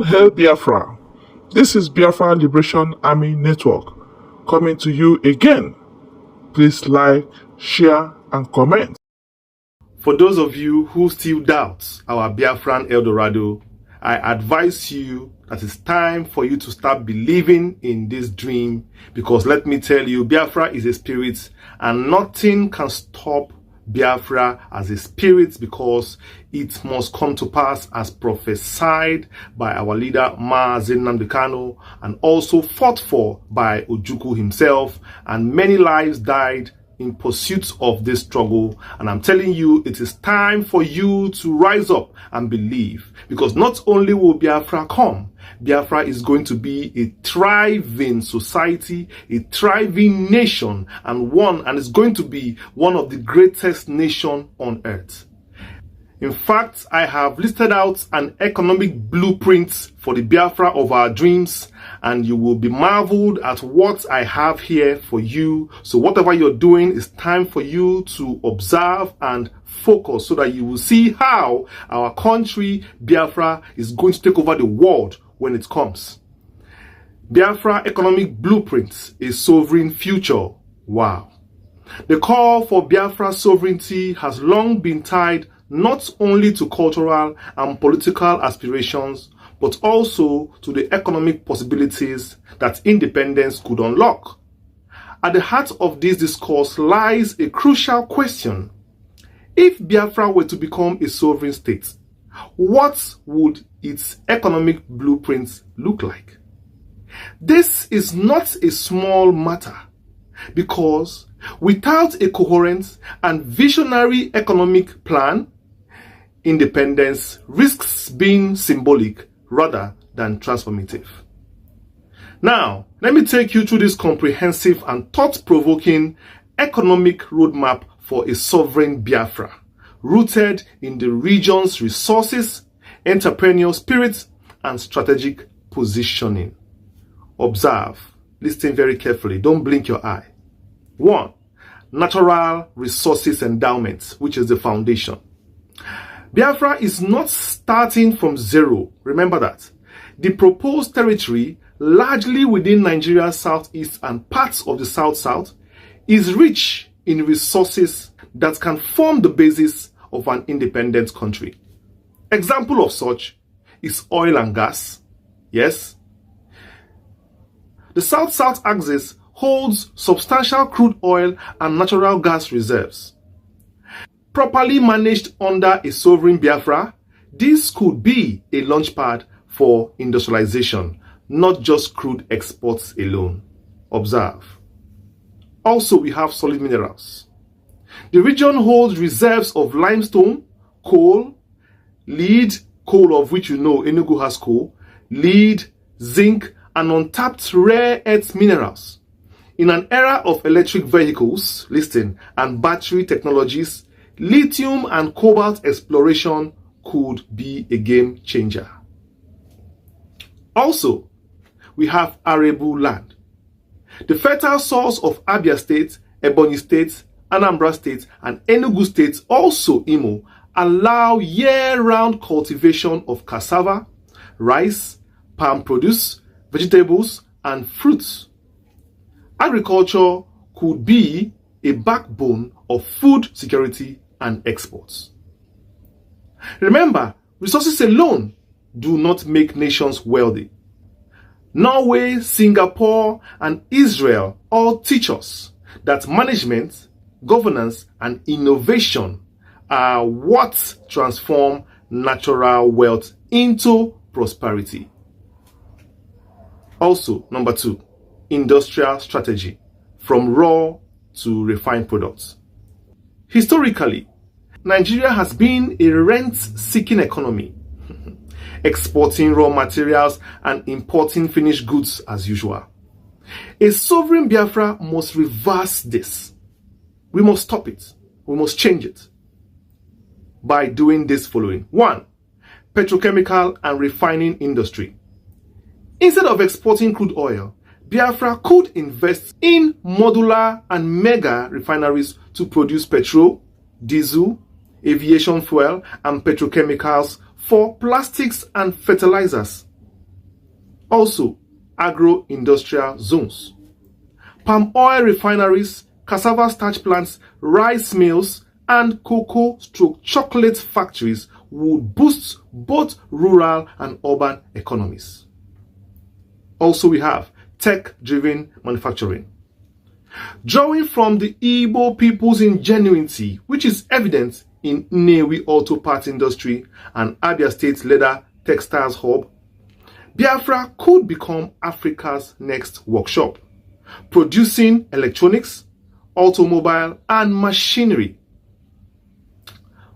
All hail Biafra. This is Biafra Liberation Army Network coming to you again. Please like, share, and comment. For those of you who still doubt our Biafran Eldorado, I advise you that it's time for you to start believing in this dream, because let me tell you, Biafra is a spirit and nothing can stop Biafra as a spirit, because it must come to pass as prophesied by our leader Mazi Nnamdi Kanu and also fought for by Ojukwu himself, and many lives died in pursuit of this struggle. And I'm telling you, it is time for you to rise up and believe, because not only will Biafra come, Biafra is going to be a thriving society, a thriving nation, and it's going to be one of the greatest nations on earth. In fact, I have listed out an economic blueprint for the Biafra of our dreams, and you will be marveled at what I have here for you. So whatever you're doing, it's time for you to observe and focus so that you will see how our country, Biafra, is going to take over the world when it comes. Biafra economic blueprint, a sovereign future. Wow. The call for Biafra sovereignty has long been tied not only to cultural and political aspirations, but also to the economic possibilities that independence could unlock. At the heart of this discourse lies a crucial question. If Biafra were to become a sovereign state, what would its economic blueprint look like? This is not a small matter, because without a coherent and visionary economic plan, independence risks being symbolic rather than transformative. Now, let me take you through this comprehensive and thought-provoking economic roadmap for a sovereign Biafra, rooted in the region's resources, entrepreneurial spirit, and strategic positioning. Observe, listen very carefully, don't blink your eye. 1. Natural resources endowment, which is the foundation. Biafra is not starting from zero. Remember that. The proposed territory, largely within Nigeria's southeast and parts of the south-south, is rich in resources that can form the basis of an independent country. Example of such is oil and gas. Yes. The south-south axis holds substantial crude oil and natural gas reserves. Properly managed under a sovereign Biafra, this could be a launchpad for industrialization, not just crude exports alone. Observe. Also, we have solid minerals. The region holds reserves of limestone, coal, lead, coal of which you know Enugu has coal, lead, zinc, and untapped rare earth minerals. In an era of electric vehicles, listen, and battery technologies, lithium and cobalt exploration could be a game changer. Also, we have arable land. The fertile source of Abia State, Ebonyi State, Anambra State, and Enugu State, also Imo, allow year-round cultivation of cassava, rice, palm produce, vegetables, and fruits. Agriculture could be a backbone of food security and exports. Remember, resources alone do not make nations wealthy. Norway, Singapore, and Israel all teach us that management, governance, and innovation are what transform natural wealth into prosperity. Also, number 2, industrial strategy, from raw to refined products. Historically, Nigeria has been a rent-seeking economy, exporting raw materials and importing finished goods as usual. A sovereign Biafra must reverse this. We must stop it. We must change it by doing this following. 1. Petrochemical and refining industry. Instead of exporting crude oil, Biafra could invest in modular and mega refineries to produce petrol, diesel, aviation fuel, and petrochemicals for plastics and fertilizers. Also, agro-industrial zones. Palm oil refineries, cassava starch plants, rice mills, and cocoa/chocolate factories would boost both rural and urban economies. Also, we have tech-driven manufacturing. Drawing from the Igbo people's ingenuity, which is evident in Nnewi auto parts industry and Abia State's leather textiles hub, Biafra could become Africa's next workshop, producing electronics, automobile, and machinery.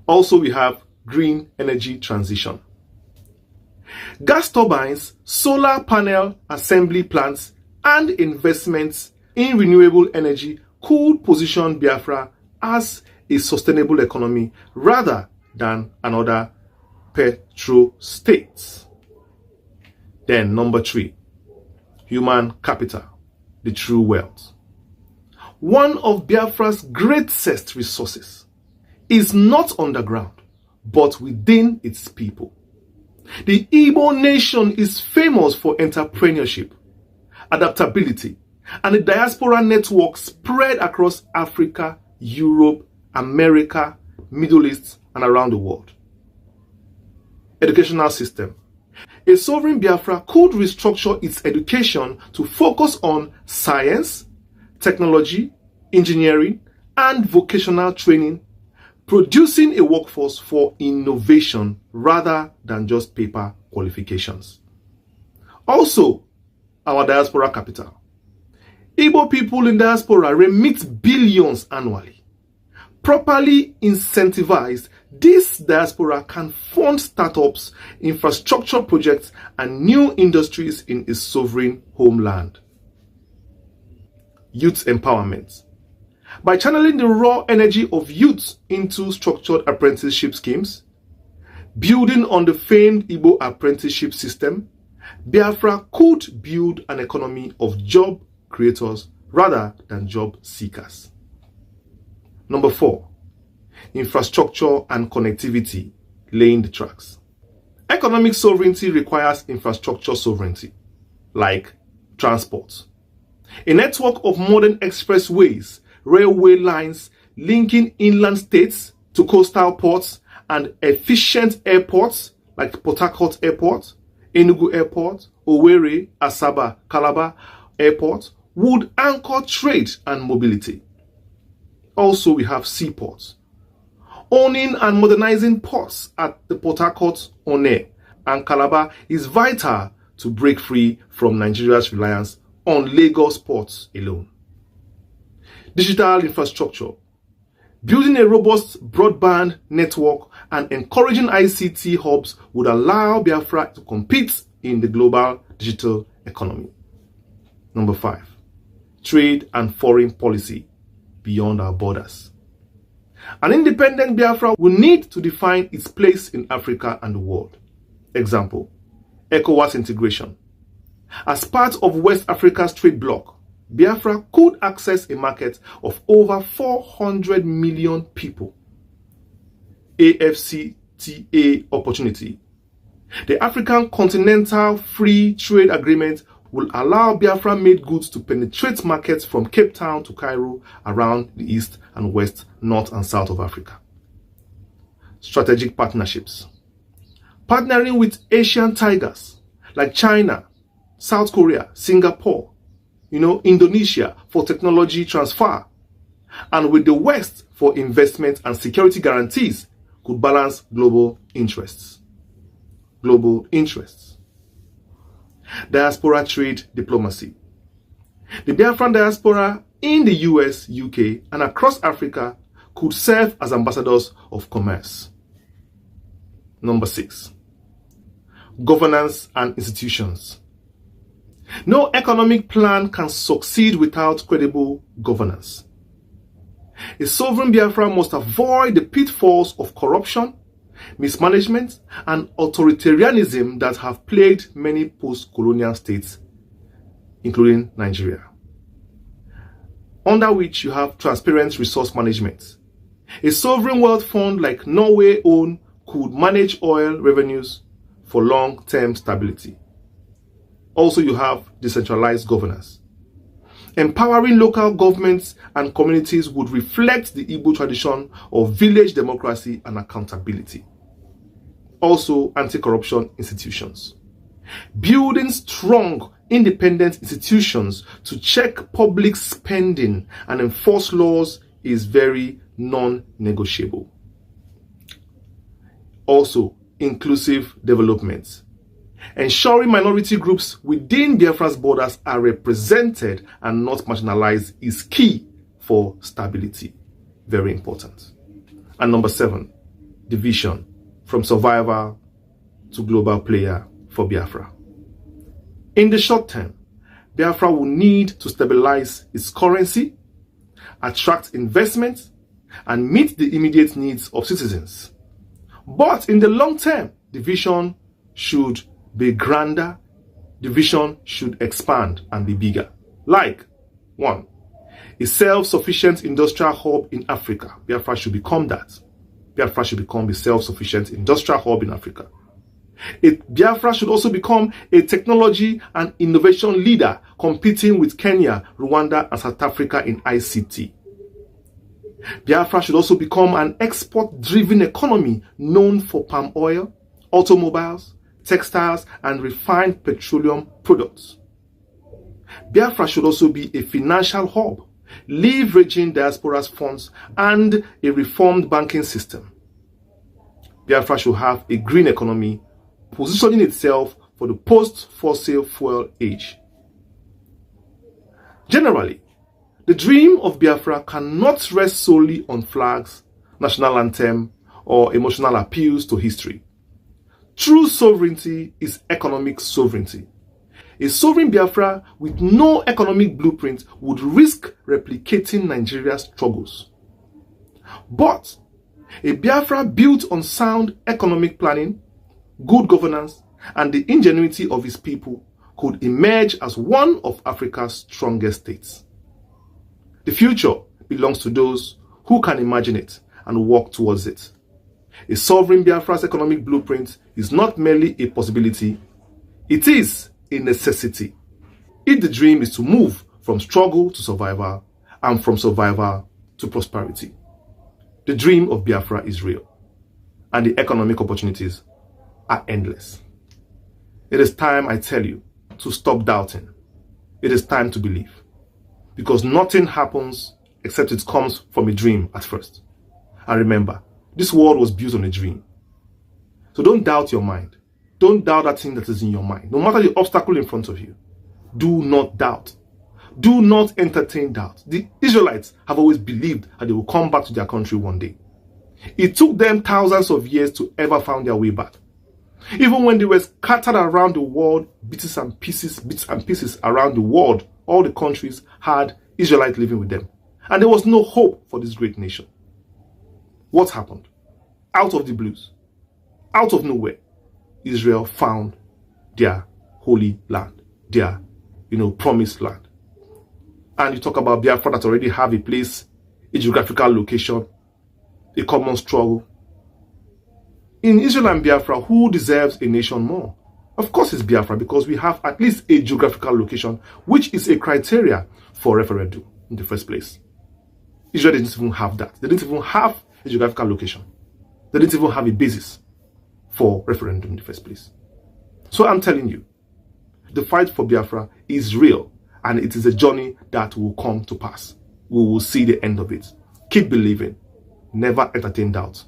Also, we have green energy transition. Gas turbines, solar panel assembly plants, and investments in renewable energy could position Biafra as a sustainable economy rather than another petro state. Then number 3, human capital, the true wealth. One of Biafra's greatest resources is not underground, but within its people. The Igbo nation is famous for entrepreneurship, adaptability, and a diaspora network spread across Africa, Europe, America, Middle East, and around the world. Educational system. A sovereign Biafra could restructure its education to focus on science, technology, engineering, and vocational training, producing a workforce for innovation rather than just paper qualifications. Also, our diaspora capital. Igbo people in diaspora remit billions annually. Properly incentivized, this diaspora can fund startups, infrastructure projects, and new industries in its sovereign homeland. Youth empowerment. By channeling the raw energy of youth into structured apprenticeship schemes, building on the famed Igbo apprenticeship system, Biafra could build an economy of job creators rather than job seekers. Number 4, infrastructure and connectivity, laying the tracks. Economic sovereignty requires infrastructure sovereignty, like transport. A network of modern expressways, railway lines linking inland states to coastal ports, and efficient airports like Port Harcourt Airport, Enugu Airport, Owerri, Asaba, Calabar Airport would anchor trade and mobility. Also, we have seaports. Owning and modernizing ports at the Port Harcourt, One, and Calabar is vital to break free from Nigeria's reliance on Lagos ports alone. Digital infrastructure. Building a robust broadband network and encouraging ICT hubs would allow Biafra to compete in the global digital economy. Number 5, trade and foreign policy beyond our borders. An independent Biafra will need to define its place in Africa and the world. Example, ECOWAS integration. As part of West Africa's trade bloc, Biafra could access a market of over 400 million people. AfCFTA opportunity. The African Continental Free Trade Agreement will allow Biafra-made goods to penetrate markets from Cape Town to Cairo around the east and west, north and south of Africa. Strategic partnerships. Partnering with Asian tigers like China, South Korea, Singapore, Indonesia for technology transfer, and with the West for investment and security guarantees could balance global interests. Global interests. Diaspora trade diplomacy. The Biafran diaspora in the US, UK, and across Africa could serve as ambassadors of commerce. Number 6, governance and institutions. No economic plan can succeed without credible governance. A sovereign Biafra must avoid the pitfalls of corruption, mismanagement, and authoritarianism that have plagued many post-colonial states, including Nigeria, under which you have transparent resource management. A sovereign wealth fund like Norway own could manage oil revenues for long-term stability. Also, you have decentralized governance. Empowering local governments and communities would reflect the Igbo tradition of village democracy and accountability. Also, anti-corruption institutions. Building strong, independent institutions to check public spending and enforce laws is very non-negotiable. Also, inclusive development. Ensuring minority groups within Biafra's borders are represented and not marginalized is key for stability. Very important. And number 7, the vision from survivor to global player for Biafra. In the short term, Biafra will need to stabilize its currency, attract investment, and meet the immediate needs of citizens. But in the long term, the vision should be grander, the vision should expand and be bigger. Like, 1, a self-sufficient industrial hub in Africa. Biafra should become that. Biafra should become a self-sufficient industrial hub in Africa. Biafra should also become a technology and innovation leader, competing with Kenya, Rwanda, and South Africa in ICT. Biafra should also become an export-driven economy known for palm oil, automobiles, textiles, and refined petroleum products. Biafra should also be a financial hub, leveraging diaspora's funds and a reformed banking system. Biafra should have a green economy, positioning itself for the post-fossil fuel age. Generally, the dream of Biafra cannot rest solely on flags, national anthem, or emotional appeals to history. True sovereignty is economic sovereignty. A sovereign Biafra with no economic blueprint would risk replicating Nigeria's struggles. But a Biafra built on sound economic planning, good governance, and the ingenuity of its people could emerge as one of Africa's strongest states. The future belongs to those who can imagine it and work towards it. A sovereign Biafra's economic blueprint is not merely a possibility, it is a necessity. If the dream is to move from struggle to survival and from survival to prosperity. The dream of Biafra is real, and the economic opportunities are endless. It is time, I tell you, to stop doubting. It is time to believe. Because nothing happens except it comes from a dream at first. And remember, this world was built on a dream. So don't doubt your mind. Don't doubt that thing that is in your mind. No matter the obstacle in front of you, do not doubt. Do not entertain doubt. The Israelites have always believed that they will come back to their country one day. It took them thousands of years to ever find their way back. Even when they were scattered around the world, bits and pieces around the world, all the countries had Israelites living with them. And there was no hope for this great nation. What happened? Out of the blues, out of nowhere, Israel found their holy land, their, promised land. And you talk about Biafra that already have a place, a geographical location, a common struggle. In Israel and Biafra, who deserves a nation more? Of course it's Biafra, because we have at least a geographical location, which is a criteria for referendum in the first place. Israel didn't even have that. They didn't even have a geographical location. They didn't even have a basis for referendum in the first place. So I'm telling you, the fight for Biafra is real, and it is a journey that will come to pass. We will see the end of it. Keep believing. Never entertain doubt.